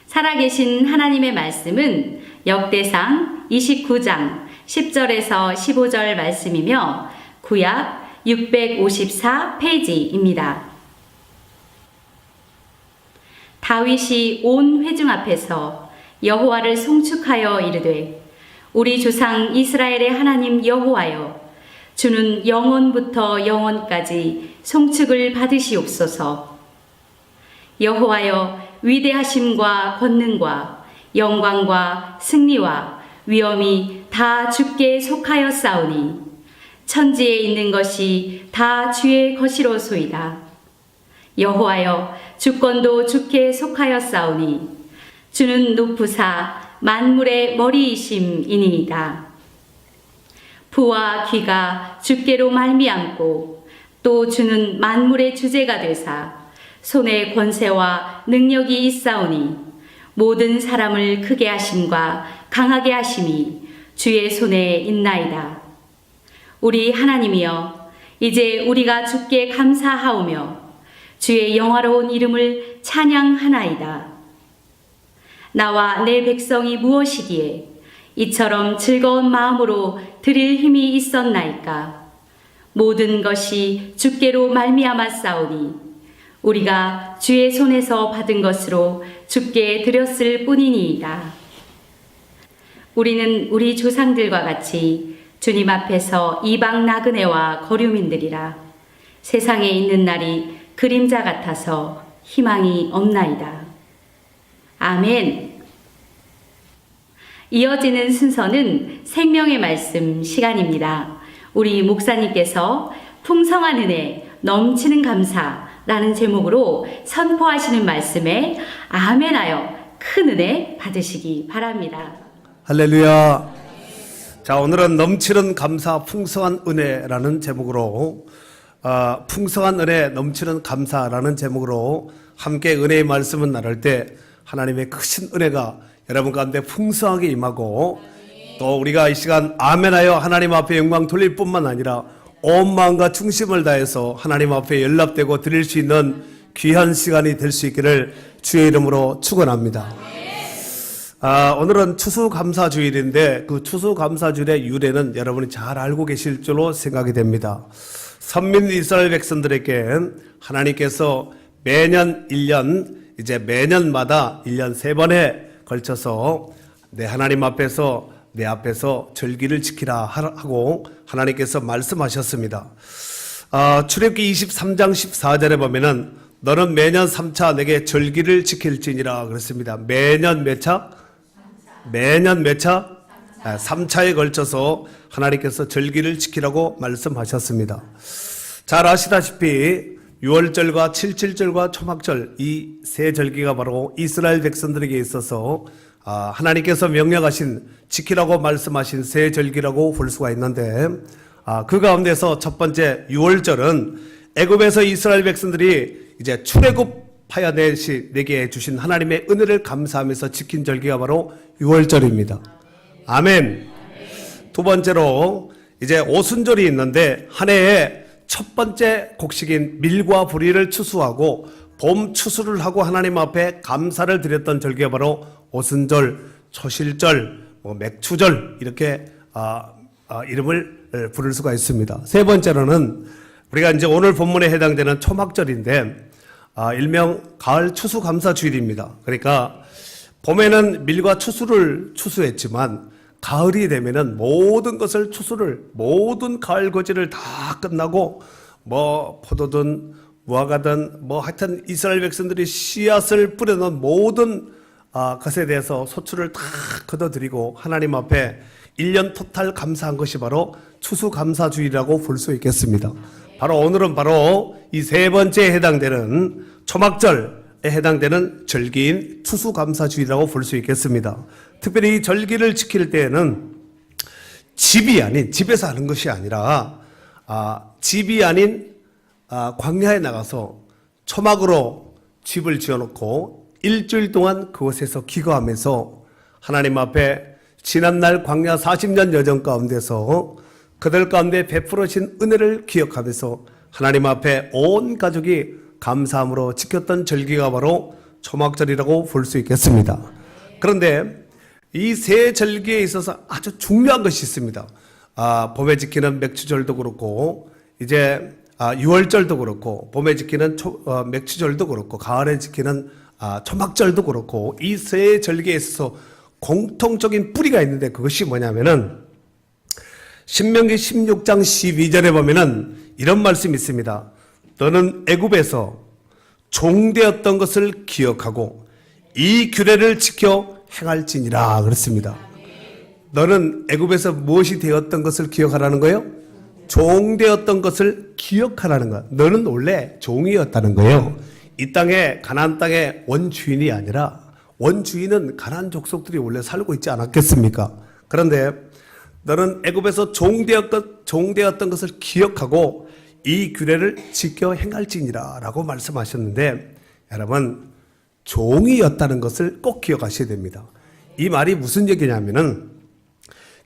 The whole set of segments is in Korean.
살아계신 하나님의 말씀은 역대상 29장 10절에서 15절 말씀이며 구약 654페이지입니다. 다윗이 온 회중 앞에서 여호와를 송축하여 이르되 우리 조상 이스라엘의 하나님 여호와여, 주는 영원부터 영원까지 송축을 받으시옵소서. 여호와여, 위대하심과 권능과 영광과 승리와 위엄이 다 주께 속하였사오니 천지에 있는 것이 다 주의 것이로소이다. 여호와여, 주권도 주께 속하였사오니 주는 높으사 만물의 머리이심이니이다. 부와 귀가 주께로 말미암고 또 주는 만물의 주제가 되사 손에 권세와 능력이 있사오니 모든 사람을 크게 하심과 강하게 하심이 주의 손에 있나이다. 우리 하나님이여, 이제 우리가 주께 감사하오며 주의 영화로운 이름을 찬양하나이다. 나와 내 백성이 무엇이기에 이처럼 즐거운 마음으로 드릴 힘이 있었나이까. 모든 것이 주께로 말미암았사오니 우리가 주의 손에서 받은 것으로 주께 드렸을 뿐이니이다. 우리는 우리 조상들과 같이 주님 앞에서 이방 나그네와 거류민들이라. 세상에 있는 날이 그림자 같아서 희망이 없나이다. 아멘. 이어지는 순서는 생명의 말씀 시간입니다. 우리 목사님께서 풍성한 은혜, 넘치는 감사라는 제목으로 선포하시는 말씀에 아멘하여 큰 은혜 받으시기 바랍니다. 할렐루야. 자, 오늘은 넘치는 감사, 풍성한 은혜라는 제목으로 풍성한 은혜, 넘치는 감사라는 제목으로 함께 은혜의 말씀을 나눌 때 하나님의 크신 은혜가 여러분 가운데 풍성하게 임하고 또 우리가 이 시간 아멘하여 하나님 앞에 영광 돌릴 뿐만 아니라 온 마음과 중심을 다해서 하나님 앞에 연락되고 드릴 수 있는 귀한 시간이 될 수 있기를 주의 이름으로 축원합니다. 오늘은 추수감사주일인데 그 추수감사주일의 유래는 여러분이 잘 알고 계실 줄로 생각이 됩니다. 선민 이스라엘 백성들에게 하나님께서 매년 1년 이제 매년마다 1년 3번에 걸쳐서 내 하나님 앞에서 내 앞에서 절기를 지키라 하고 하나님께서 말씀하셨습니다. 출애굽기 23장 14절에 보면은 너는 매년 3차 내게 절기를 지킬지니라 그랬습니다. 매년 몇 차? 매년 몇 차? 3차에 걸쳐서 하나님께서 절기를 지키라고 말씀하셨습니다. 잘 아시다시피 6월절과 7.7절과 초막절 이 세 절기가 바로 이스라엘 백성들에게 있어서 하나님께서 명령하신 지키라고 말씀하신 세 절기라고 볼 수가 있는데 그 가운데서 첫 번째 6월절은 애굽에서 이스라엘 백성들이 이제 출애굽하여 내게 주신 하나님의 은혜를 감사하면서 지킨 절기가 바로 6월절입니다. 아멘. 두 번째로 이제 오순절이 있는데 한 해에 첫 번째 곡식인 밀과 보리를 추수하고 봄 추수를 하고 하나님 앞에 감사를 드렸던 절기가 바로 오순절, 초실절, 맥추절 이렇게 이름을 부를 수가 있습니다. 세 번째로는 우리가 이제 오늘 본문에 해당되는 초막절인데 일명 가을 추수감사주일입니다. 그러니까 봄에는 밀과 추수를 추수했지만 가을이 되면은 모든 것을 모든 가을 거지를 다 끝나고 포도든 무화과든 하여튼 이스라엘 백성들이 씨앗을 뿌려놓은 모든 것에 대해서 소출을 다 거둬들이고 하나님 앞에 1년 토탈 감사한 것이 바로 추수감사주일이라고 볼 수 있겠습니다. 바로 오늘은 바로 이 세 번째에 해당되는 초막절에 해당되는 절기인 추수감사주일이라고 볼 수 있겠습니다. 특별히 이 절기를 지킬 때에는 집에서 하는 것이 아니라 집이 아닌 광야에 나가서 초막으로 집을 지어놓고 일주일 동안 그곳에서 기거하면서 하나님 앞에 지난날 광야 40년 여정 가운데서 그들 가운데 베풀어진 은혜를 기억하면서 하나님 앞에 온 가족이 감사함으로 지켰던 절기가 바로 초막절이라고 볼 수 있겠습니다. 그런데 이 세 절기에 있어서 아주 중요한 것이 있습니다. 봄에 지키는 맥추절도 그렇고, 이제 6월절도 그렇고, 봄에 지키는 맥추절도 그렇고, 가을에 지키는 초막절도 그렇고, 이 세 절기에 있어서 공통적인 뿌리가 있는데 그것이 뭐냐면은 신명기 16장 12절에 보면은 이런 말씀이 있습니다. 너는 애굽에서 종되었던 것을 기억하고 이 규례를 지켜 행할지니라 그랬습니다. 너는 애굽에서 무엇이 되었던 것을 기억하라는 거예요? 종되었던 것을 기억하라는 거야. 너는 원래 종이었다는 거예요. 이 땅에 가나안 땅의 원주인이 아니라 원주인은 가나안 족속들이 원래 살고 있지 않았겠습니까? 그런데 너는 애굽에서 종되었던 것을 기억하고 이 규례를 지켜 행할지니라 라고 말씀하셨는데, 여러분 종이었다는 것을 꼭 기억하셔야 됩니다. 이 말이 무슨 얘기냐면은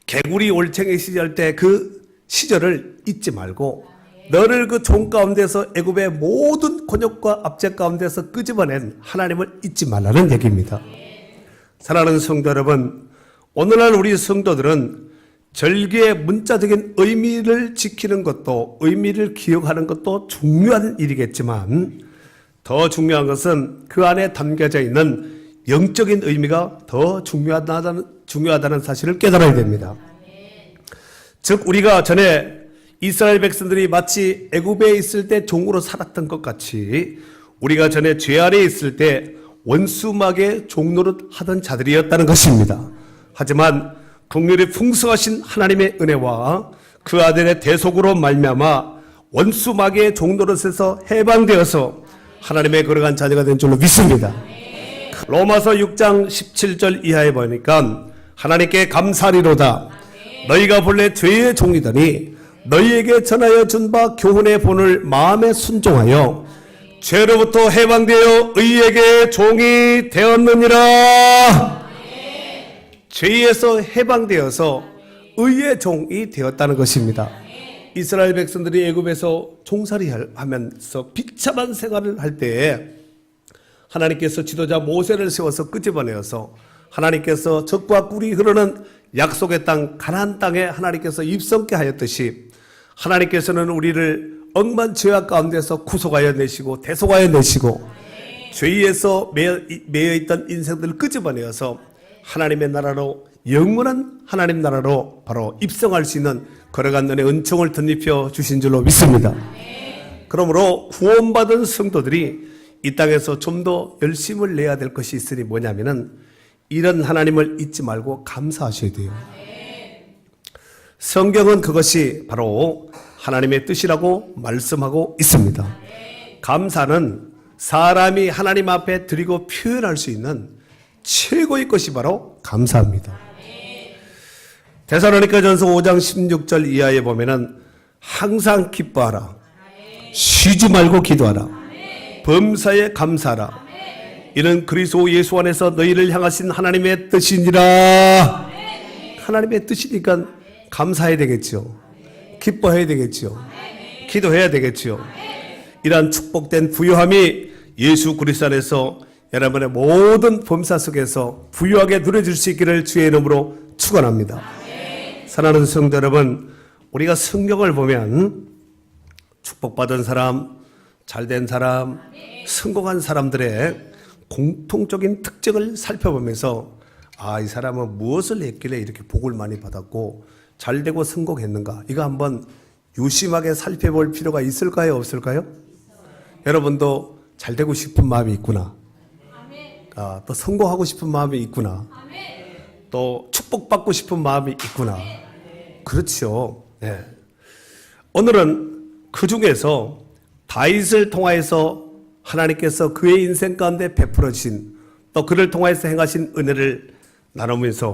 개구리 올챙이 시절 때 그 시절을 잊지 말고 너를 그 종 가운데서 애굽의 모든 곤욕과 압제 가운데서 끄집어낸 하나님을 잊지 말라는 얘기입니다. 사랑하는 성도 여러분, 오늘날 우리 성도들은 절기의 문자적인 의미를 지키는 것도, 의미를 기억하는 것도 중요한 일이겠지만 더 중요한 것은 그 안에 담겨져 있는 영적인 의미가 더 중요하다는 사실을 깨달아야 됩니다. 즉 우리가 전에 이스라엘 백성들이 마치 애굽에 있을 때 종으로 살았던 것 같이 우리가 전에 죄 아래 있을 때 원수막의 종노릇 하던 자들이었다는 것입니다. 하지만 긍휼이 풍성하신 하나님의 은혜와 그 아들의 대속으로 말미암아 원수막의 종노릇에서 해방되어서 하나님의 거룩한 자녀가 된 줄로 믿습니다. 로마서 6장 17절 이하에 보니까 하나님께 감사리로다. 너희가 본래 죄의 종이더니 너희에게 전하여 준 바 교훈의 본을 마음에 순종하여 죄로부터 해방되어 의에게 종이 되었느니라. 죄에서 해방되어서 의의 종이 되었다는 것입니다. 이스라엘 백성들이 애굽에서 종살이 하면서 비참한 생활을 할 때에 하나님께서 지도자 모세를 세워서 끄집어내어서 하나님께서 젖과 꿀이 흐르는 약속의 땅 가나안 땅에 하나님께서 입성케 하였듯이 하나님께서는 우리를 억만 죄악 가운데서 구속하여 내시고 대속하여 내시고 죄에서 매여있던 인생들을 끄집어내어서 하나님의 나라로, 영원한 하나님 나라로 바로 입성할 수 있는 거룩한 은혜 은총을 덧입혀 주신 줄로 믿습니다. 그러므로 구원받은 성도들이 이 땅에서 좀 더 열심을 내야 될 것이 있으니 뭐냐면은 이런 하나님을 잊지 말고 감사하셔야 돼요. 성경은 그것이 바로 하나님의 뜻이라고 말씀하고 있습니다. 감사는 사람이 하나님 앞에 드리고 표현할 수 있는 최고의 것이 바로 감사합니다. 데살로니가전서 5장 16절 이하에 보면은 항상 기뻐하라, 쉬지 말고 기도하라, 범사에 감사하라. 이는 그리스도 예수 안에서 너희를 향하신 하나님의 뜻이니라. 하나님의 뜻이니까 감사해야 되겠죠. 기뻐해야 되겠죠. 기도해야 되겠죠. 이러한 축복된 부요함이 예수 그리스도 안에서 여러분의 모든 범사 속에서 부유하게 누려질 수 있기를 주의 이름으로 축원합니다. 사랑하는 성도 여러분, 우리가 성경을 보면 축복받은 사람, 잘된 사람, 성공한 사람들의 공통적인 특징을 살펴보면서 이 사람은 무엇을 했길래 이렇게 복을 많이 받았고 잘되고 성공했는가, 이거 한번 유심하게 살펴볼 필요가 있을까요, 없을까요? 여러분도 잘되고 싶은 마음이 있구나. 또 성공하고 싶은 마음이 있구나. 또 축복받고 싶은 마음이 있구나. 그렇죠. 네. 오늘은 그 중에서 다윗을 통하여서 하나님께서 그의 인생 가운데 베풀어 주신, 또 그를 통하여서 행하신 은혜를 나누면서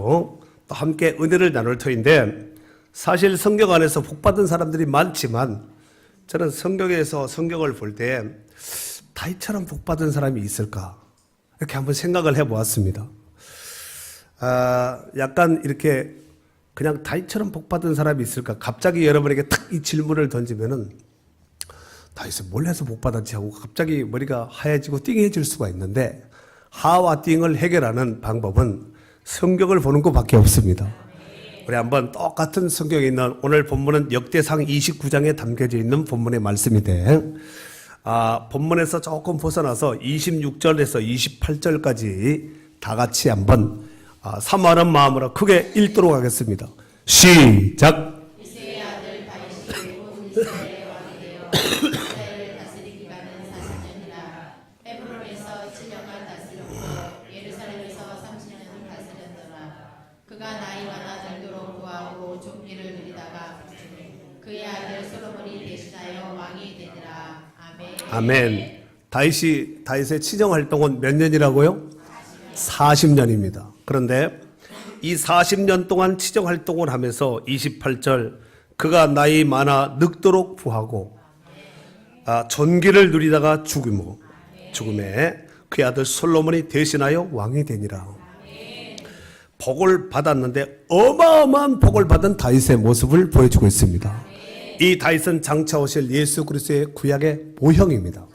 또 함께 은혜를 나눌 터인데, 사실 성경 안에서 복받은 사람들이 많지만 저는 성경에서 성경을 볼 때 다윗처럼 복받은 사람이 있을까 이렇게 한번 생각을 해보았습니다. 약간 이렇게 그냥 다윗처럼 복받은 사람이 있을까, 갑자기 여러분에게 탁 이 질문을 던지면은 다윗은 뭘 해서 복받았지 하고 갑자기 머리가 하얘지고 띵해질 수가 있는데, 하와 띵을 해결하는 방법은 성경을 보는 것밖에 없습니다. 우리 한번 똑같은 성경에 있는 오늘 본문은 역대상 29장에 담겨져 있는 본문의 말씀인데 본문에서 조금 벗어나서 26절에서 28절까지 다 같이 한번 사모하는 마음으로 크게 읽도록 하겠습니다. 시작. 이새의 아들 다윗이 온 이스라엘의 왕이 되어 이스라엘을 다스리기간은 40년이라. 헤브론에서 7년간 다스렸고 예루살렘에서 30년을 다스렸더라. 그가 나이 많아 늙도록 구하고 종리를 누리다가 그의 아들 솔로몬이 대신하여 왕이 되니라. 아멘. 다윗의 치정 활동은 몇 년이라고요? 40년입니다. 그런데 이 40년 동안 치정 활동을 하면서 28절 그가 나이 많아 늙도록 부하고 존귀를 누리다가 죽음에 그의 아들 솔로몬이 대신하여 왕이 되니라. 복을 받았는데 어마어마한 복을 받은 다윗의 모습을 보여주고 있습니다. 이 다윗은 장차 오실 예수 그리스도의 구약의 모형입니다.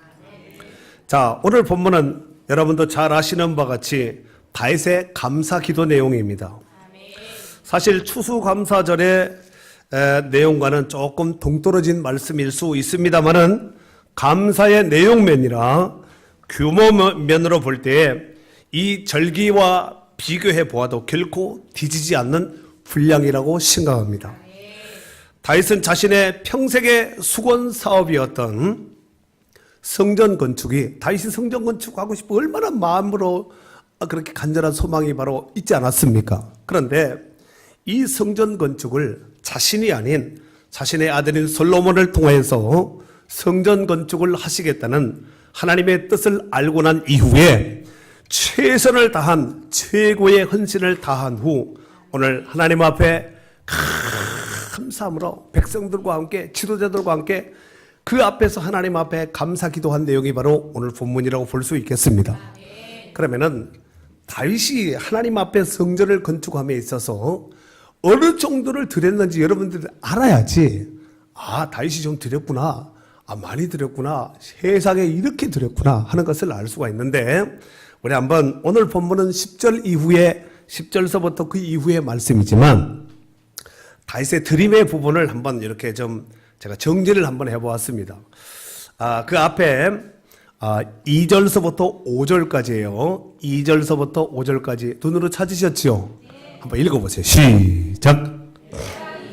자, 오늘 본문은 여러분도 잘 아시는 바와 같이 다윗의 감사 기도 내용입니다. 사실 추수감사절의 내용과는 조금 동떨어진 말씀일 수 있습니다만은 감사의 내용면이라 규모면으로 볼 때 이 절기와 비교해 보아도 결코 뒤지지 않는 분량이라고 생각합니다. 다윗은 자신의 평생의 수건 사업이었던 성전 건축이 다윗이 성전 건축하고 싶어 얼마나 마음으로 그렇게 간절한 소망이 바로 있지 않았습니까? 그런데 이 성전 건축을 자신이 아닌 자신의 아들인 솔로몬을 통해서 성전 건축을 하시겠다는 하나님의 뜻을 알고 난 이후에 최선을 다한 최고의 헌신을 다한 후 오늘 하나님 앞에 감사함으로 백성들과 함께 지도자들과 함께 그 앞에서 하나님 앞에 감사 기도한 내용이 바로 오늘 본문이라고 볼 수 있겠습니다. 그러면은 다윗이 하나님 앞에 성전을 건축함에 있어서 어느 정도를 드렸는지 여러분들이 알아야지 다윗이 좀 드렸구나, 많이 드렸구나, 세상에 이렇게 드렸구나 하는 것을 알 수가 있는데 우리 한번 오늘 본문은 10절 이후에 10절서부터 그 이후의 말씀이지만 다윗의 드림의 부분을 한번 이렇게 좀 제가 정리를 한번 해보았습니다. 그 앞에 2절서부터 5절까지예요. 2절서부터 5절까지 눈으로 찾으셨죠? 한번 읽어보세요. 시작.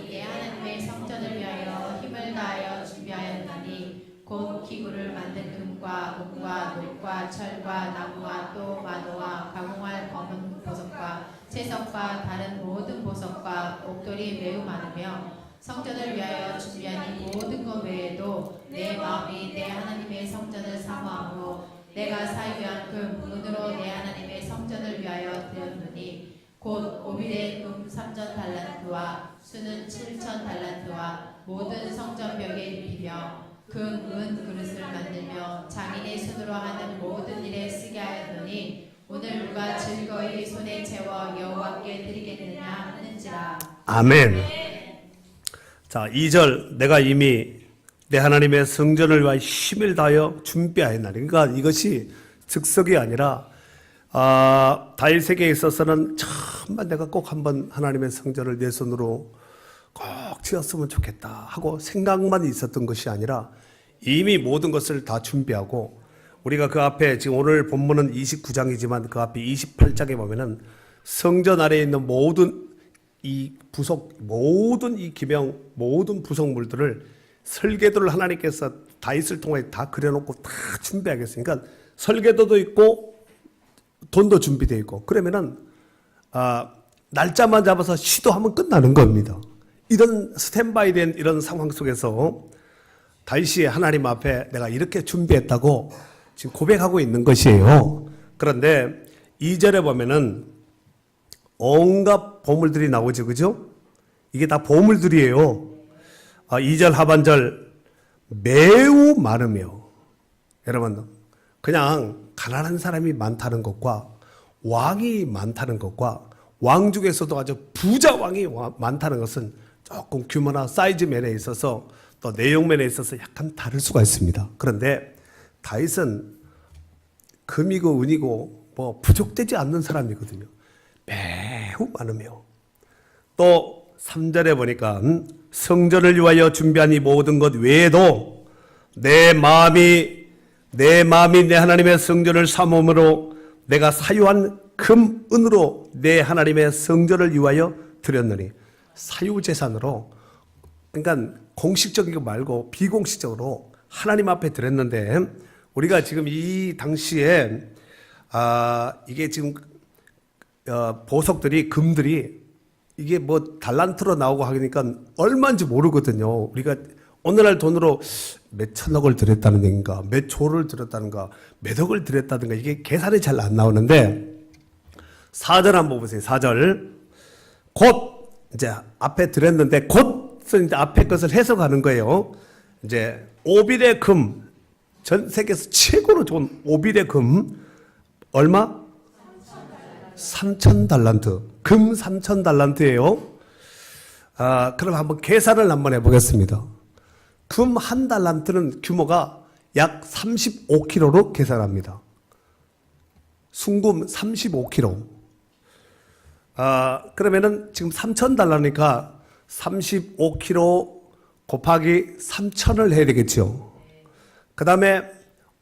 내 하나님의 성전을 위하여 힘을 다하여 준비하였나니 곧 기구를 만든 금과 녹과 녹과 철과 나무와 또 마노와 가공할 검은 보석과 채석과 다른 모든 보석과 옥돌이 매우 많으며 성전을 위하여 준비한 이 모든 것 외에도 내 마음이 내 하나님의 성전을 사모하므로 내가 사유한 그 문으로 내 하나님의 성전을 위하여 되었느니 곧 오빌의 금 3천 달란트와 수는 7천 달란트와 모든 성전 벽에 입히며 은 그릇을 만들며 장인의 손으로 하는 모든 일에 쓰게 하였느니 오늘 누가 즐거이 손에 채워 여호와께 드리겠느냐 하는지라. 아멘. 자, 2절 내가 이미 내 하나님의 성전을 위하여 힘을 다하여 준비하였나니. 그러니까 이것이 즉석이 아니라 다윗에게 있어서는 정말 내가 꼭 한번 하나님의 성전을 내 손으로 꼭 지었으면 좋겠다 하고 생각만 있었던 것이 아니라 이미 모든 것을 다 준비하고 우리가 그 앞에 지금 오늘 본문은 29장이지만 그 앞에 28장에 보면은 성전 아래에 있는 모든 이 모든 이 기명, 모든 부속물들을 설계도를 하나님께서 다윗을 통해 다 그려놓고 다 준비하겠으니까 설계도도 있고 돈도 준비되어 있고 그러면은 날짜만 잡아서 시도하면 끝나는 겁니다. 이런 스탠바이 된 이런 상황 속에서 다윗이 하나님 앞에 내가 이렇게 준비했다고 지금 고백하고 있는 것이에요. 그런데 2절에 보면은 온갖 보물들이 나오죠. 그죠? 이게 다 보물들이에요. 2절 하반절 매우 많으며 여러분 그냥 가난한 사람이 많다는 것과 왕이 많다는 것과 왕 중에서도 아주 부자 왕이 많다는 것은 조금 규모나 사이즈 면에 있어서 또 내용 면에 있어서 약간 다를 수가 있습니다. 그런데 다윗은 금이고 은이고 뭐 부족되지 않는 사람이거든요. 매우 많으며 또 3절에 보니까 성전을 위하여 준비한 이 모든 것 외에도 내 마음이 내 하나님의 성전을 삼음으로 내가 사유한 금 은으로 내 하나님의 성전을 위하여 드렸느니 사유재산으로 그러니까 공식적인 거 말고 비공식적으로 하나님 앞에 드렸는데 우리가 지금 이 당시에 이게 지금 보석들이 금들이 이게 뭐 달란트로 나오고 하니까 얼마인지 모르거든요. 우리가 오늘날 돈으로 몇 천억을 들였다는 얘기인가, 몇 조를 들였다는가, 몇 억을 들였다든가 이게 계산이 잘 안 나오는데 4절 한번 보세요. 4절 곧 이제 앞에 들였는데 곧은 이제 앞에 것을 해석하는 거예요. 이제 오빌의 금, 전 세계에서 최고로 좋은 오빌의 금 얼마? 3,000달란트. 금 3,000달란트예요. 그럼 한번 계산을 한번 해보겠습니다. 금 한 달란트는 규모가 약 35kg로 계산합니다. 순금 35kg. 그러면은 지금 3,000달러니까 35kg 곱하기 3,000을 해야 되겠죠. 그 다음에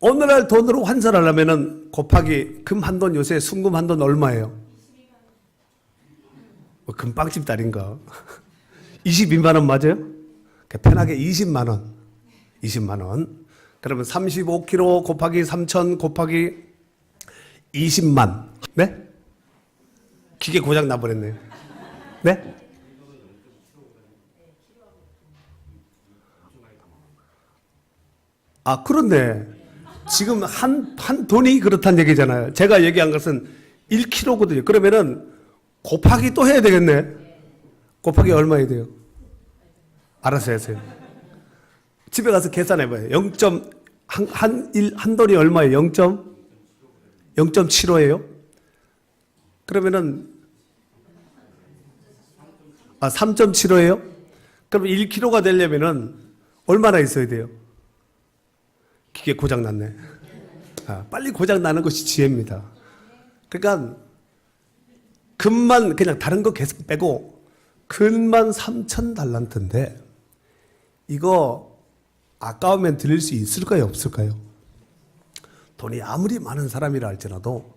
오늘날 돈으로 환산하려면은 곱하기 금 한 돈 요새 순금 한 돈 얼마예요? 뭐 금빵집 딸인가? 22만 원 맞아요? 편하게 20만 원. 20만 원. 그러면 35kg 곱하기 3,000 곱하기 20만. 네? 기계 고장 나버렸네요. 네? 그런데 지금 한 돈이 그렇다는 얘기잖아요. 제가 얘기한 것은 1kg거든요. 그러면은 곱하기 또 해야 되겠네. 곱하기 얼마 해야 돼요? 알아서 하세요. 집에 가서 계산해봐요. 0. 한 돈이 얼마예요? 0.75예요? 그러면은 3.75예요? 그럼 1kg가 되려면은 얼마나 있어야 돼요? 기계 고장 났네. 빨리 고장 나는 것이 지혜입니다. 그러니까 금만 그냥 다른 거 계속 빼고 금만 3,000달란트인데 이거 아까우면 드릴 수 있을까요? 없을까요? 돈이 아무리 많은 사람이라 할지라도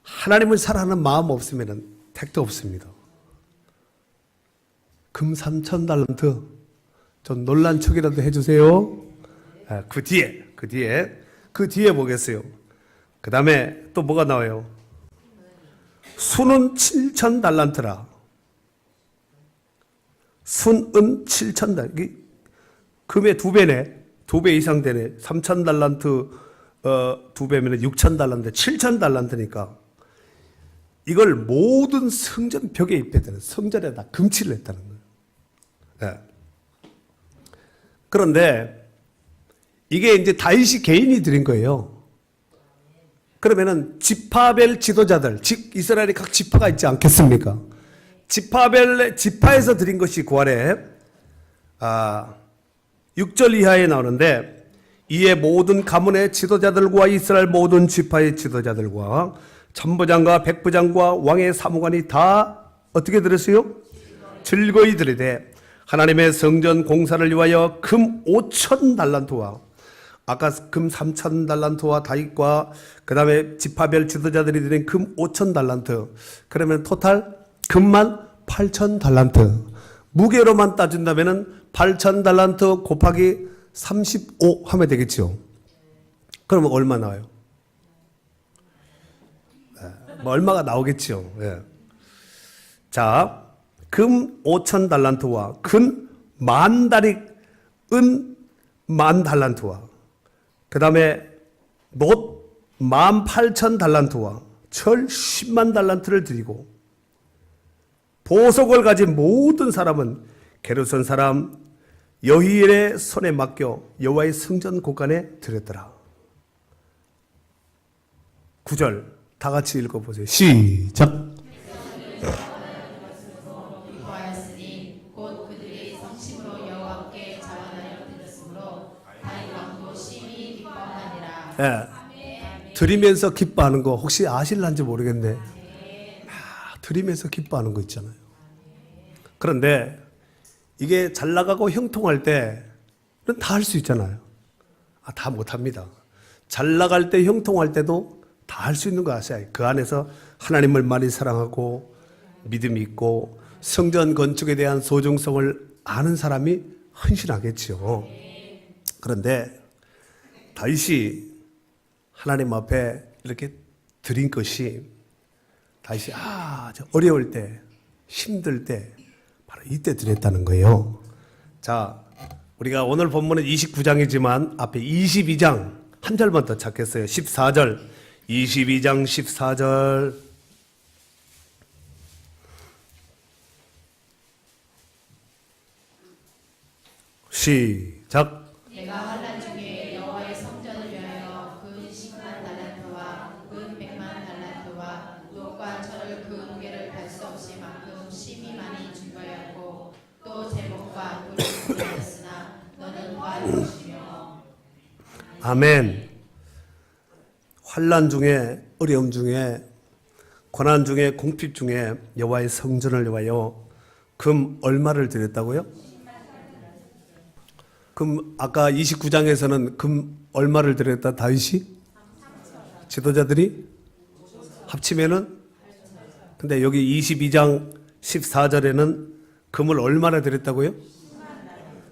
하나님을 사랑하는 마음 없으면 택도 없습니다. 금 3,000달란트 좀 놀란 척이라도 해주세요. 그 뒤에 보겠어요. 그 다음에 또 뭐가 나와요? 순은 7,000달란트라. 순은 7,000달란트. 금의 2배네. 2배 이상 되네. 3,000달란트 2배면 6,000달란트, 7,000달란트니까 이걸 모든 성전 벽에 입혀야 되는 성전에다 금칠을 했다는 거예요. 네. 그런데 이게 이제 다윗이 개인이 드린 거예요. 그러면은 지파별 지도자들, 즉 이스라엘의 각 지파가 있지 않겠습니까? 지파에서 드린 것이 구하래 6절 이하에 나오는데 이에 모든 가문의 지도자들과 이스라엘 모든 지파의 지도자들과 천부장과 백부장과 왕의 사무관이 다 어떻게 들었어요? 즐거이 들으되 하나님의 성전 공사를 위하여 금 5,000달란트와 아까 금 3,000달란트와 다윗과 그 다음에 지파별 지도자들이 드린 금 5,000달란트 그러면 토탈 금만 8,000달란트 무게로만 따진다면 8,000달란트 곱하기 35 하면 되겠죠. 그러면 얼마 나와요? 뭐 얼마가 나오겠죠. 예. 자, 금 5,000달란트와 금 10,000다릭 은 10,000달란트와 그 다음에 놋 18,000달란트와 철 10만 달란트를 드리고 보석을 가진 모든 사람은 게르손 사람 여히엘의 손에 맡겨 여호와의 성전 곳간에 드렸더라. 9절 다 같이 읽어보세요. 시작. 기뻐하였으니 곧 그들이 성심으로 여호와께 자원하여 드렸으므로 다윗 왕도 심히 기뻐하니라. 예. 드리면서 기뻐하는 거 혹시 아실란지 모르겠네. 드리면서 기뻐하는 거 있잖아요. 그런데 이게 잘 나가고 형통할 때는 다 할 수 있잖아요. 다 못합니다. 잘 나갈 때 형통할 때도 다 할 수 있는 거 아세요? 그 안에서 하나님을 많이 사랑하고 믿음이 있고 성전 건축에 대한 소중성을 아는 사람이 헌신하겠죠. 그런데 다윗이 하나님 앞에 이렇게 드린 것이 다윗이 저 어려울 때 힘들 때 바로 이때 드렸다는 거예요. 자, 우리가 오늘 본문은 29장이지만 앞에 22장 한 절만 더 찾겠어요. 14절 22장 14절 시작. 내가 환난 중에 여호와의 성전을 위하여 근 10만 달란트와 근 100만 달란트와 녹과 철을 그 무게를 갈 수 없이 만큼 심히 많이 준거였고 또 제목과 돌을 준비하였으나 너는 도와줄 것이며. 아멘. 환난 중에 어려움 중에 고난 중에 궁핍 중에 여호와의 성전을 위하여 금 얼마를 드렸다고요? 금 아까 29장에서는 금 얼마를 드렸다 다윗이? 지도자들이 합치면은 근데 여기 22장 14절에는 금을 얼마나 드렸다고요?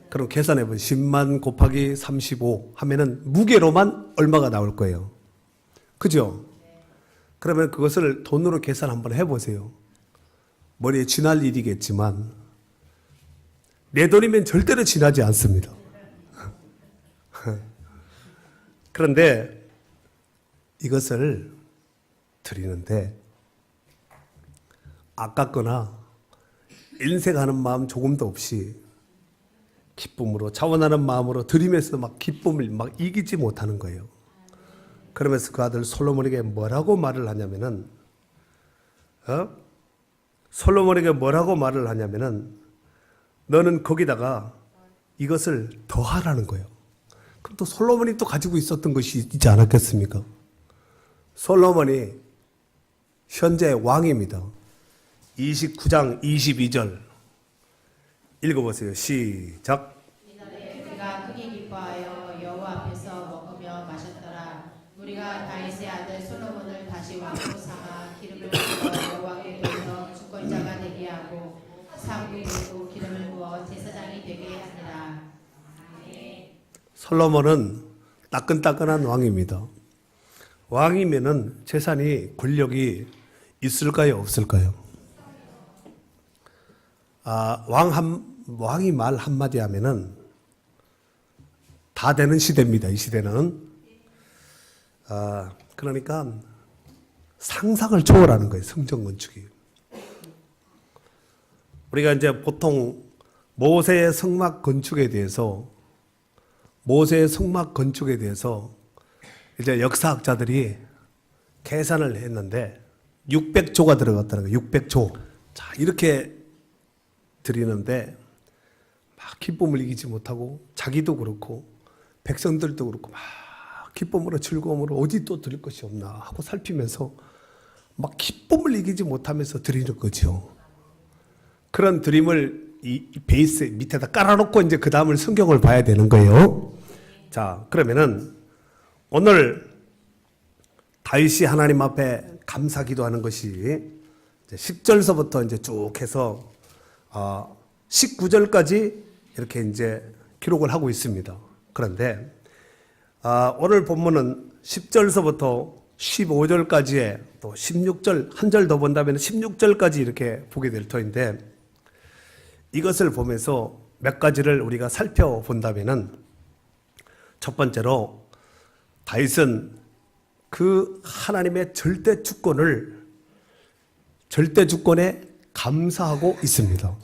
그럼 계산해 보세요. 10만 곱하기 35 하면은 무게로만 얼마가 나올 거예요. 그죠? 그러면 그것을 돈으로 계산 한번 해보세요. 머리에 지날 일이겠지만 내 돈이면 절대로 지나지 않습니다. 그런데 이것을 드리는데 아깝거나 인색하는 마음 조금도 없이 기쁨으로 자원하는 마음으로 드리면서 막 기쁨을 막 이기지 못하는 거예요. 그러면서 그 아들 솔로몬에게 뭐라고 말을 하냐면은 솔로몬에게 뭐라고 말을 하냐면은 너는 거기다가 이것을 더하라는 거예요. 그럼 또 솔로몬이 또 가지고 있었던 것이 있지 않았겠습니까? 솔로몬이 현재 왕입니다. 29장 22절 읽어보세요. 시작. 그가 크게 기뻐하여 여호와 앞에서 먹으며 마셨더라. 우리가 다윗의 아들 솔로몬을 다시 왕으로 삼아 기름을 부어 여호와께 돌려 주권자가 되게 하고 사국이 되고 기름을 부어 제사장이 되게 하니라. 솔로몬은 따끈따끈한 왕입니다. 왕이면은 재산이 권력이 있을까요, 없을까요? 왕이 말 한마디 하면은 다 되는 시대입니다. 이 시대는. 그러니까 상상을 초월하는 거예요. 성전 건축이. 우리가 이제 보통 모세의 성막 건축에 대해서 이제 역사학자들이 계산을 했는데 600조가 들어갔다는 거예요. 600조. 자, 이렇게 드리는데 막 기쁨을 이기지 못하고 자기도 그렇고 백성들도 그렇고 막 기쁨으로 즐거움으로 어디 또 드릴 것이 없나 하고 살피면서 막 기쁨을 이기지 못하면서 드리는 거죠. 그런 드림을 이 베이스 밑에다 깔아놓고 이제 그 다음을 성경을 봐야 되는 거예요. 자, 그러면은 오늘 다윗이 하나님 앞에 감사 기도하는 것이 10절서부터 이제 쭉 해서 19절까지 이렇게 이제 기록을 하고 있습니다. 그런데 오늘 본문은 10절서부터 15절까지의 또 16절 한 절 더 본다면 16절까지 이렇게 보게 될 터인데 이것을 보면서 몇 가지를 우리가 살펴본다면은 첫 번째로 다윗은 그 하나님의 절대 주권에 감사하고 있습니다.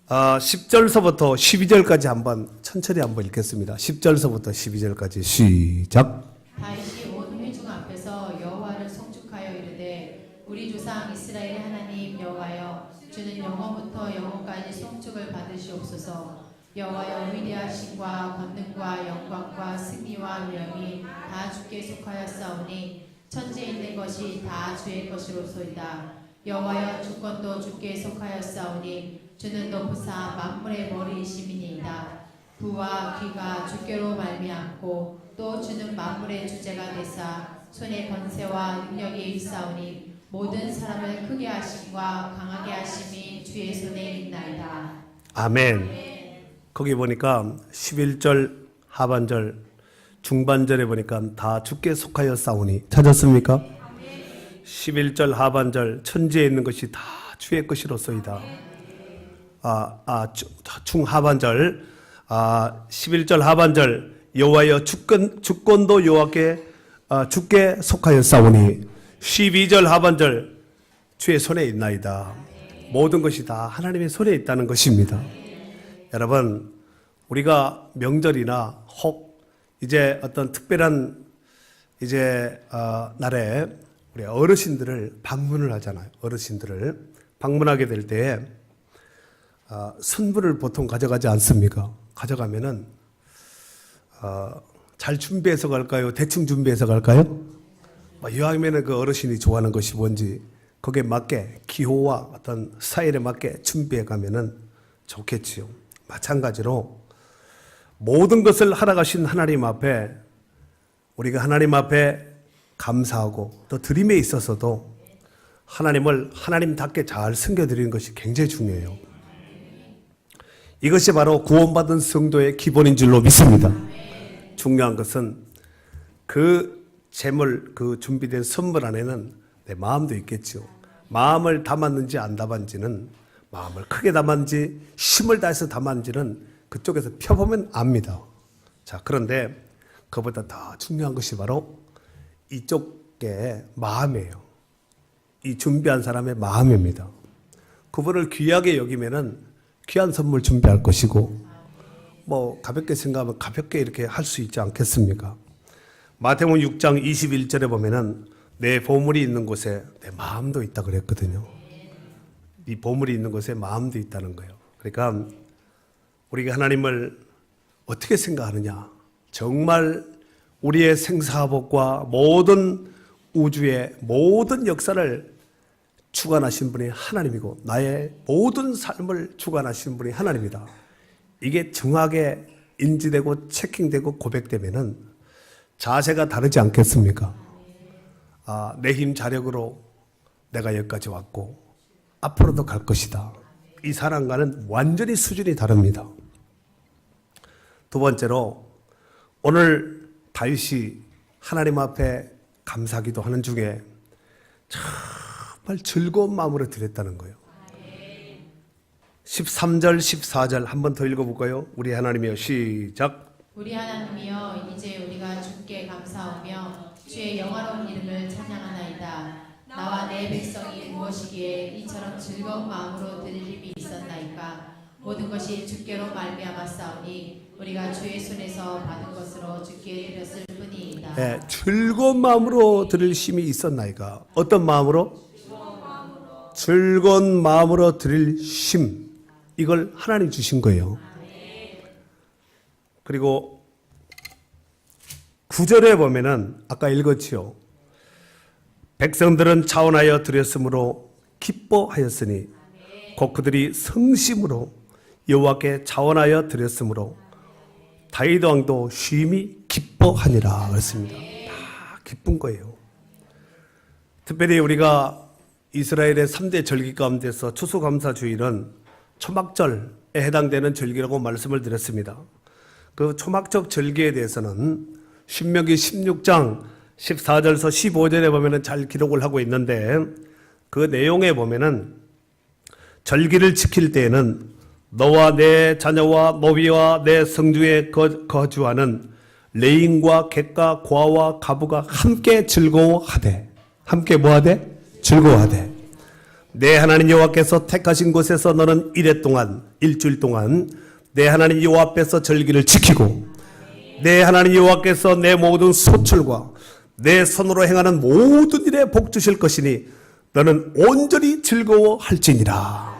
10절서부터 12절까지 천천히 한번 읽겠습니다. 10절서부터 12절까지 시작. 다윗이 온 회중 앞에서 여호와를 송축하여 이르되 우리 조상 이스라엘의 하나님 여호와여 주는 영원부터 영원까지 송축을 받으시옵소서. 여호와여 위대하심과 권능과 영광과 승리와 위엄이 다 주께 속하였사오니 천지에 있는 것이 다 주의 것이로소이다. 여호와여 주권도 주께 속하였사오니 주는 높으사 만물의 머리이심이니이다. 부와 귀가 주께로 말미암고 또 주는 만물의 주제가 되사 손의 권세와 능력이 있사오니 모든 사람을 크게 하심과 강하게 하심이 주의 손에 있나이다. 아멘. 거기 보니까 11절 하반절 중반절에 보니까 다 주께 속하여 싸우니 찾았습니까? 11절 하반절 천지에 있는 것이 다 주의 것이로소이다. 중하반절 11절 하반절 여호와여 주권도 여호와께 주께 속하여 싸우니 12절 하반절 주의 손에 있나이다. 모든 것이 다 하나님의 손에 있다는 것입니다. 여러분, 우리가 명절이나 혹 이제 어떤 특별한 이제 날에 우리 어르신들을 방문을 하잖아요. 어르신들을 방문하게 될 때에 선물을 보통 가져가지 않습니까? 가져가면은 잘 준비해서 갈까요? 대충 준비해서 갈까요? 이왕이면은 그 어르신이 좋아하는 것이 뭔지 거기에 맞게 기호와 어떤 스타일에 맞게 준비해 가면은 좋겠지요. 마찬가지로 모든 것을 하나가신 하나님 앞에 우리가 하나님 앞에 감사하고 또 드림에 있어서도 하나님을 하나님답게 잘 섬겨드리는 것이 굉장히 중요해요. 이것이 바로 구원받은 성도의 기본인 줄로 믿습니다. 중요한 것은 그 재물, 그 준비된 선물 안에는 내 마음도 있겠죠. 마음을 담았는지 안 담았는지는, 마음을 크게 담았는지 힘을 다해서 담았는지는 그쪽에서 펴보면 압니다. 자, 그런데 그보다 더 중요한 것이 바로 이쪽의 마음이에요. 이 준비한 사람의 마음입니다. 그분을 귀하게 여기면은 귀한 선물 준비할 것이고, 뭐 가볍게 생각하면 가볍게 이렇게 할 수 있지 않겠습니까? 마태복음 6장 21절에 보면은 내 보물이 있는 곳에 내 마음도 있다 그랬거든요. 이 보물이 있는 곳에 마음도 있다는 거예요. 그러니까 우리가 하나님을 어떻게 생각하느냐? 정말 우리의 생사복과 모든 우주의 모든 역사를 주관하신 분이 하나님이고 나의 모든 삶을 주관하신 분이 하나님이다. 이게 정확하게 인지되고 체킹되고 고백되면은 자세가 다르지 않겠습니까? 내 힘 자력으로 내가 여기까지 왔고 앞으로도 갈 것이다. 이 사람과는 완전히 수준이 다릅니다. 두 번째로 오늘 다윗이 하나님 앞에 감사기도 하는 중에 정말 즐거운 마음으로 드렸다는 거예요. 13절 14절 한 번 더 읽어볼까요? 우리 하나님이여 시작. 우리 하나님이여 이제 우리가 주께 감사하며 주의 영화로운 이름을 찬양하나이다. 나와 내 백성이 무엇이기에 이처럼 즐거운 마음으로 드릴 힘이 있었나이까. 모든 것이 주께로 말미암았사오니 우리가 주의 손에서 받은 것으로 주께 드렸을 뿐이이다. 네, 즐거운 마음으로 드릴 힘이 있었나이까. 어떤 마음으로? 즐거운 마음으로 드릴 힘. 이걸 하나님 주신 거예요. 그리고 9절에 보면은 아까 읽었지요. 백성들은 차원하여 드렸으므로 기뻐하였으니 곧 그들이 성심으로 여호와께 차원하여 드렸으므로 다윗 왕도 쉼이 기뻐하니라 그랬습니다. 다 기쁜 거예요. 특별히 우리가 이스라엘의 3대 절기 가운데서 추수감사주일은 초막절에 해당되는 절기라고 말씀을 드렸습니다. 그 초막적 절기에 대해서는 신명기 16장 14절에서 15절에 보면은 잘 기록을 하고 있는데 그 내용에 보면은 절기를 지킬 때에는 너와 내 자녀와 노비와 내 성중에 거주하는 레인과 객과 고아와 가부가 함께 즐거워하되 함께 뭐하되? 즐거워하되 내 하나님 여호와께서 택하신 곳에서 너는 이래 동안 일주일 동안 내 하나님 여호와 앞에서 절기를 지키고 내 하나님 여호와께서 내 모든 소출과 내 손으로 행하는 모든 일에 복 주실 것이니 너는 온전히 즐거워할지니라.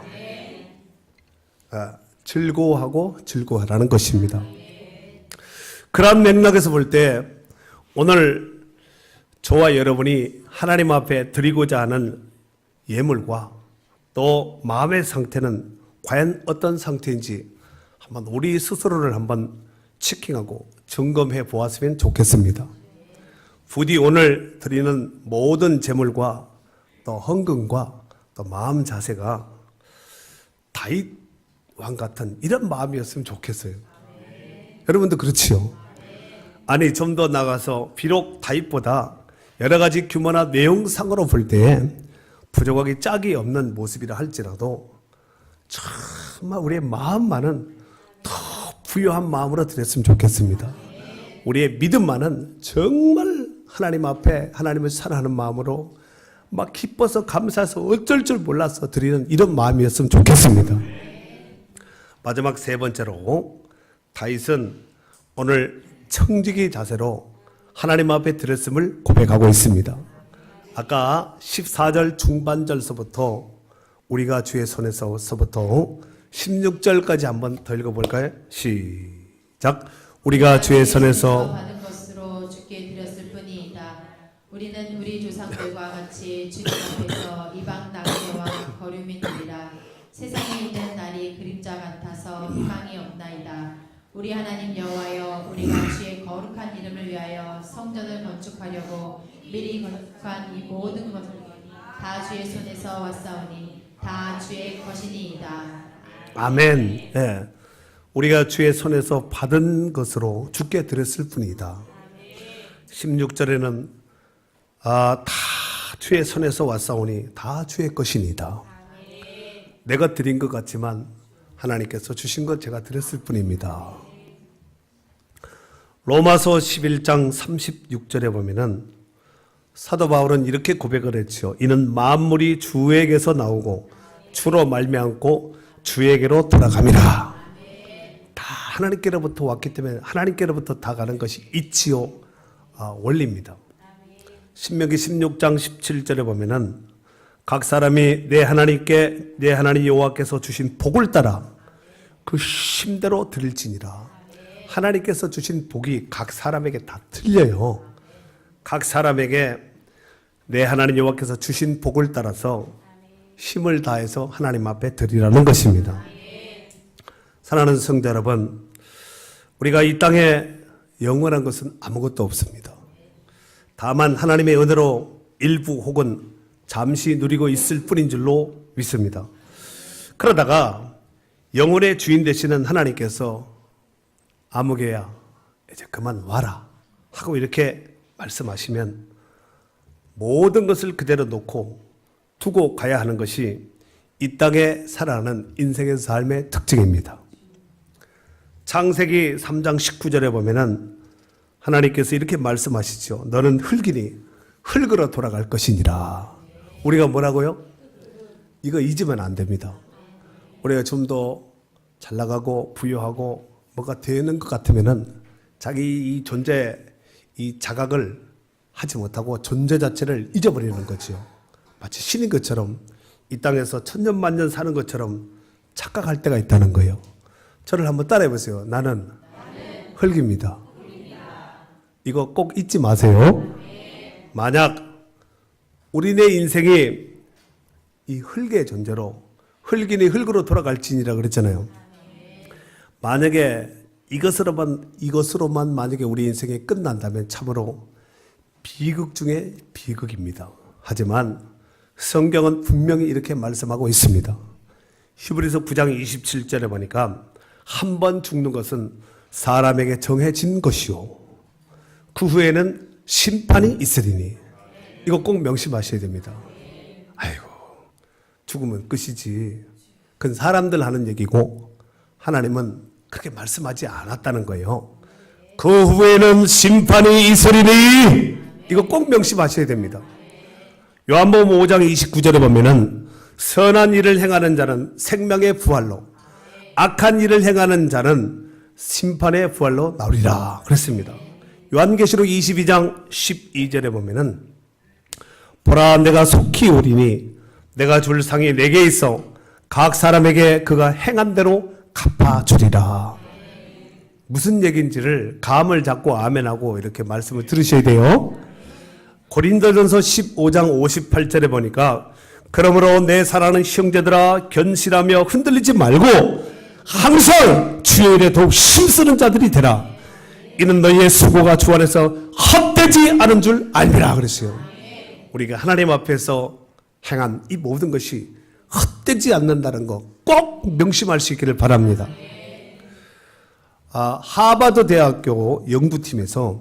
즐거워하고 즐거워하라는 것입니다. 그런 맥락에서 볼 때 오늘 저와 여러분이 하나님 앞에 드리고자 하는 예물과 또 마음의 상태는 과연 어떤 상태인지 한번 우리 스스로를 한번 체킹하고 점검해 보았으면 좋겠습니다. 부디 오늘 드리는 모든 제물과 또 헌금과 또 마음 자세가 다윗 왕 같은 이런 마음이었으면 좋겠어요. 여러분도 그렇지요? 아니 좀 더 나가서 비록 다윗보다 여러 가지 규모나 내용상으로 볼 때 부족하기 짝이 없는 모습이라 할지라도 정말 우리의 마음만은 더 부유한 마음으로 드렸으면 좋겠습니다. 우리의 믿음만은 정말 하나님 앞에 하나님을 사랑하는 마음으로 막 기뻐서 감사해서 어쩔 줄 몰라서 드리는 이런 마음이었으면 좋겠습니다. 마지막 세 번째로 다윗은 오늘 청지기 자세로 하나님 앞에 드렸음을 고백하고 있습니다. 아까 14절 중반절서부터 우리가 주의 손에서부터 16절까지 한번 더 읽어볼까요? 시작. 우리가 주의 손에서 받은 것으로 주께 드렸을 뿐이다. 우리는 우리 조상들과 같이 주님 앞에서 이방 나그네와 거류민 되리라. 세상에 있는 날이 그림자 같아서 희망이 없나이다. 우리 하나님 여호와여, 우리가 주의 거룩한 이름을 위하여 성전을 건축하려고 미리 건축한 이 모든 것을 다 주의 손에서 왔사오니 다 주의 것이니이다. 아멘. 네. 우리가 주의 손에서 받은 것으로 주께 드렸을 뿐이다. 16절에는 다 주의 손에서 왔사오니 다 주의 것이니다. 내가 드린 것 같지만 하나님께서 주신 것 제가 드렸을 뿐입니다. 로마서 11장 36절에 보면은 사도 바울은 이렇게 고백을 했죠. 이는 만물이 주에게서 나오고 주로 말미암고 주에게로 돌아갑니다. 다 하나님께로부터 왔기 때문에 하나님께로부터 다 가는 것이 이치요 원리입니다. 신명기 16장 17절에 보면은 각 사람이 내 하나님 여호와께서 주신 복을 따라 그 힘대로 드릴지니라. 하나님께서 주신 복이 각 사람에게 다 틀려요. 각 사람에게 내 하나님 여호와께서 주신 복을 따라서 힘을 다해서 하나님 앞에 드리라는 것입니다. 사랑하는 성도 여러분, 우리가 이 땅에 영원한 것은 아무것도 없습니다. 다만 하나님의 은혜로 일부 혹은 잠시 누리고 있을 뿐인 줄로 믿습니다. 그러다가 영혼의 주인 되시는 하나님께서 아무개야 이제 그만 와라 하고 이렇게 말씀하시면 모든 것을 그대로 놓고 두고 가야 하는 것이 이 땅에 살아가는 인생의 삶의 특징입니다. 창세기 3장 19절에 보면은 하나님께서 이렇게 말씀하시죠. 너는 흙이니 흙으로 돌아갈 것이니라. 우리가 뭐라고요? 이거 잊으면 안 됩니다. 우리가 좀 더 잘 나가고 부유하고 뭐가 되는 것 같으면은 자기 이 존재, 이 자각을 하지 못하고 존재 자체를 잊어버리는 거지요. 마치 신인 것처럼 이 땅에서 천년만년 사는 것처럼 착각할 때가 있다는 거예요. 저를 한번 따라해 보세요. 나는 흙입니다. 이거 꼭 잊지 마세요. 만약 우리네 인생이 이 흙의 존재로 흙이니 흙으로 돌아갈지니라 그랬잖아요. 만약에 이것으로만 만약에 우리 인생이 끝난다면 참으로 비극 중에 비극입니다. 하지만 성경은 분명히 이렇게 말씀하고 있습니다. 히브리서 9장 27절에 보니까 한 번 죽는 것은 사람에게 정해진 것이요 그 후에는 심판이 있으리니. 이거 꼭 명심하셔야 됩니다. 아이고, 죽으면 끝이지. 그건 사람들 하는 얘기고 하나님은 그렇게 말씀하지 않았다는 거예요. 그 후에는 심판이 있으리니. 이거 꼭 명심하셔야 됩니다. 요한복음 5장 29절에 보면은 선한 일을 행하는 자는 생명의 부활로, 악한 일을 행하는 자는 심판의 부활로 나오리라 그랬습니다. 요한계시록 22장 12절에 보면은 보라, 내가 속히 오리니 내가 줄 상이 내게 있어 각 사람에게 그가 행한 대로 갚아주리라. 무슨 얘기인지를 감을 잡고 아멘하고 이렇게 말씀을 들으셔야 돼요. 고린도전서 15장 58절에 보니까 그러므로 내 사랑하는 형제들아 견실하며 흔들리지 말고 항상 주의 일에 더욱 힘쓰는 자들이 되라. 이는 너희의 수고가 주 안에서 헛되지 않은 줄 알미라 그랬어요. 우리가 하나님 앞에서 행한 이 모든 것이 헛되지 않는다는 거 꼭 명심할 수 있기를 바랍니다. 하버드 대학교 연구팀에서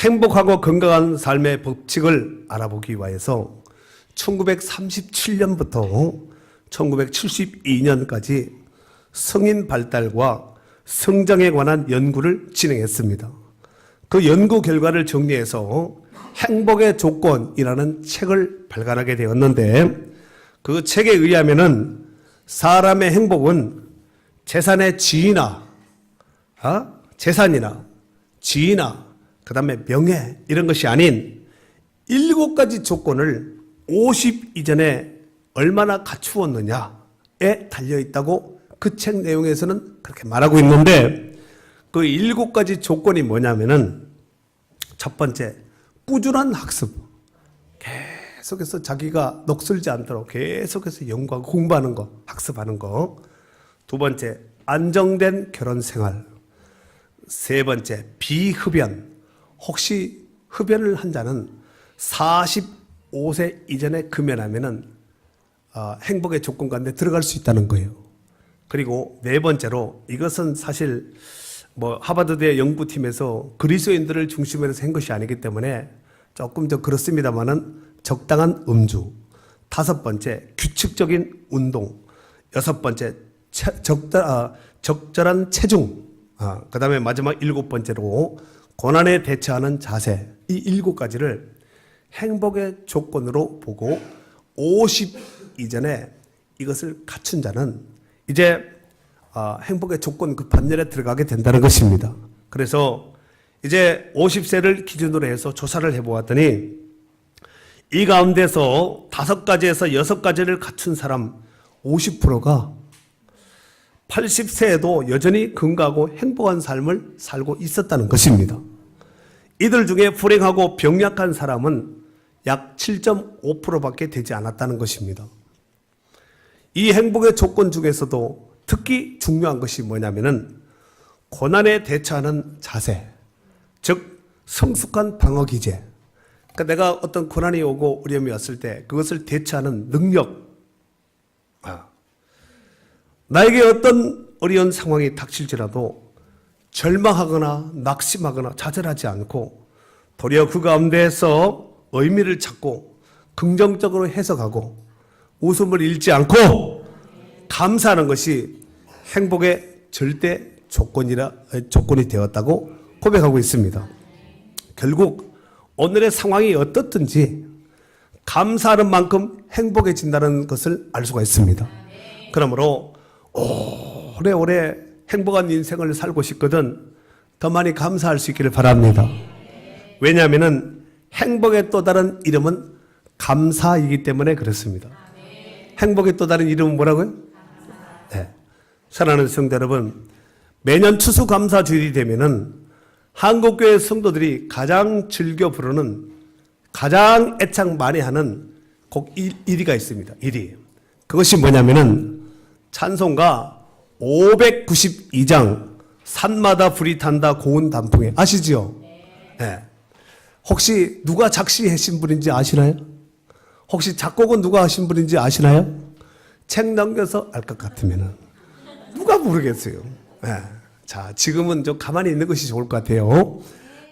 행복하고 건강한 삶의 법칙을 알아보기 위해서 1937년부터 1972년까지 성인 발달과 성장에 관한 연구를 진행했습니다. 그 연구 결과를 정리해서 행복의 조건이라는 책을 발간하게 되었는데 그 책에 의하면은 사람의 행복은 재산의 지위나 재산이나 지위나 그 다음에 명예 이런 것이 아닌 7가지 조건을 50 이전에 얼마나 갖추었느냐에 달려있다고 그 책 내용에서는 그렇게 말하고 있는데 그 7가지 조건이 뭐냐면은 첫 번째, 꾸준한 학습. 계속해서 자기가 녹슬지 않도록 계속해서 연구하고 공부하는 거, 학습하는 거. 두 번째, 안정된 결혼 생활. 세 번째, 비흡연. 혹시 흡연을 한 자는 45세 이전에 금연하면은 행복의 조건 가운데 들어갈 수 있다는 거예요. 그리고 네 번째로 이것은 사실 하버드대 연구팀에서 그리스도인들을 중심으로 해서 한 것이 아니기 때문에 조금 더 그렇습니다만은 적당한 음주. 다섯 번째, 규칙적인 운동. 여섯 번째, 적절한 체중. 그 다음에 마지막 7번째로 고난에 대처하는 자세. 이 7가지를 행복의 조건으로 보고 50 이전에 이것을 갖춘 자는 이제 행복의 조건 그 반열에 들어가게 된다는 것입니다. 그래서 이제 50세를 기준으로 해서 조사를 해보았더니 이 가운데서 5가지에서 6가지를 갖춘 사람 50%가 80세에도 여전히 건강하고 행복한 삶을 살고 있었다는 것입니다. 이들 중에 불행하고 병약한 사람은 약 7.5%밖에 되지 않았다는 것입니다. 이 행복의 조건 중에서도 특히 중요한 것이 뭐냐면은 고난에 대처하는 자세, 즉 성숙한 방어 기제. 그러니까 내가 어떤 고난이 오고 어려움이 왔을 때 그것을 대처하는 능력. 나에게 어떤 어려운 상황이 닥칠지라도 절망하거나 낙심하거나 좌절하지 않고 도리어 그 가운데에서 의미를 찾고 긍정적으로 해석하고 웃음을 잃지 않고 감사하는 것이 행복의 절대 조건이 되었다고 고백하고 있습니다. 결국 오늘의 상황이 어떻든지 감사하는 만큼 행복해진다는 것을 알 수가 있습니다. 그러므로 오래오래 행복한 인생을 살고 싶거든 더 많이 감사할 수 있기를 바랍니다. 왜냐하면 행복의 또 다른 이름은 감사이기 때문에 그렇습니다. 행복의 또 다른 이름은 뭐라고요? 네. 사랑하는 성도 여러분, 매년 추수감사주일이 되면은 한국교회 성도들이 가장 즐겨 부르는, 가장 애착 많이 하는 곡 1위가 있습니다. 1위. 그것이 뭐냐면은 찬송가 592장 산마다 불이 탄다 고운 단풍에. 아시죠? 네. 혹시 누가 작시하신 분인지 아시나요? 혹시 작곡은 누가 하신 분인지 아시나요? 책 넘겨서 알 것 같으면은 누가 모르겠어요. 네. 자, 지금은 좀 가만히 있는 것이 좋을 것 같아요.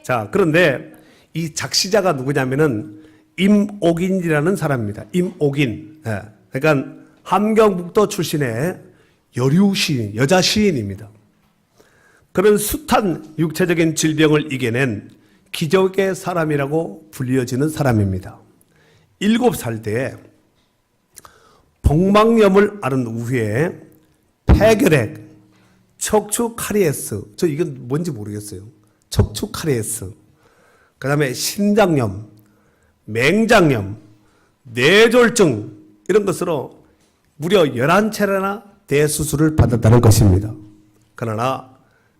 자, 그런데 이 작시자가 누구냐면은 임옥인이라는 사람입니다. 임옥인. 네. 그러니까 함경북도 출신의 여류 시인, 여자 시인입니다. 그런 숱한 육체적인 질병을 이겨낸 기적의 사람이라고 불리어지는 사람입니다. 7살 때에 복막염을 앓은 후에 폐결핵, 척추 카리에스, 저 이건 뭔지 모르겠어요. 척추 카리에스, 그 다음에 신장염, 맹장염, 뇌졸중 이런 것으로 무려 11차례나 대수술을 받았다는 것입니다. 그러나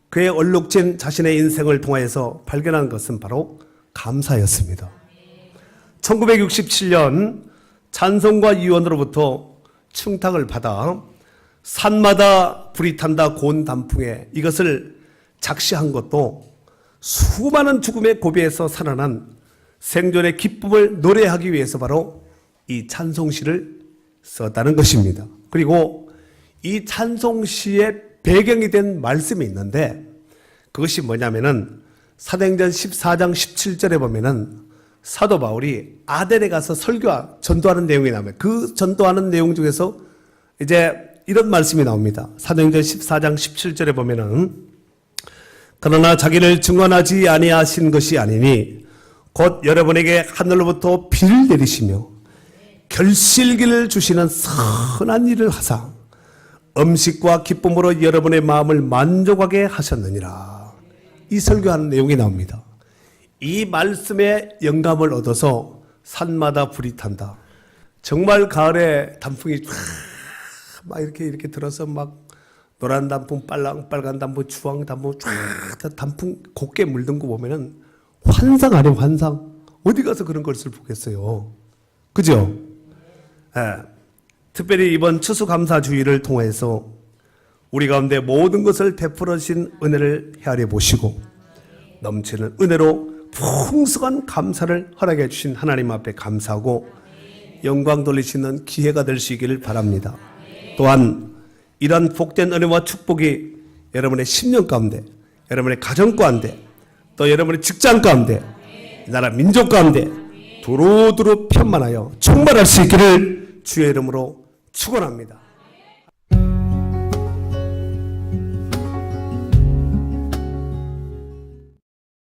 그의 얼룩진 자신의 인생을 통하여서 발견한 것은 바로 감사였습니다. 1967년 찬송가 위원으로부터 충탁을 받아 산마다 불이 탄다 고운 단풍에 이것을 작시한 것도 수많은 죽음의 고비에서 살아난 생존의 기쁨을 노래하기 위해서 바로 이 찬송시를 썼다는 것입니다. 그리고 이 찬송시의 배경이 된 말씀이 있는데 그것이 뭐냐면은 사도행전 14장 17절에 보면은 사도 바울이 아덴에 가서 전도하는 내용이 나와요. 그 전도하는 내용 중에서 이제 이런 말씀이 나옵니다. 사도행전 14장 17절에 보면은 그러나 자기를 증언하지 아니하신 것이 아니니 곧 여러분에게 하늘로부터 비를 내리시며 결실기를 주시는 선한 일을 하사 음식과 기쁨으로 여러분의 마음을 만족하게 하셨느니라. 이 설교하는 내용이 나옵니다. 이 말씀에 영감을 얻어서 산마다 불이 탄다. 정말 가을에 단풍이 막 이렇게 들어서 막 노란 단풍, 빨간 단풍, 주황 단풍, 쫙 단풍 곱게 물든 거 보면은 환상 아니에요, 환상. 어디 가서 그런 것을 보겠어요. 그죠? 예. 특별히 이번 추수감사주의를 통해서 우리 가운데 모든 것을 베풀어 주신 은혜를 헤아려 보시고 넘치는 은혜로 풍성한 감사를 허락해 주신 하나님 앞에 감사하고 영광 돌리시는 기회가 될 수 있기를 바랍니다. 또한 이러한 복된 은혜와 축복이 여러분의 10년 가운데, 여러분의 가정 가운데, 또 여러분의 직장 가운데, 나라 민족 가운데 두루두루 편만하여 충만할 수 있기를 주의 이름으로 축원합니다.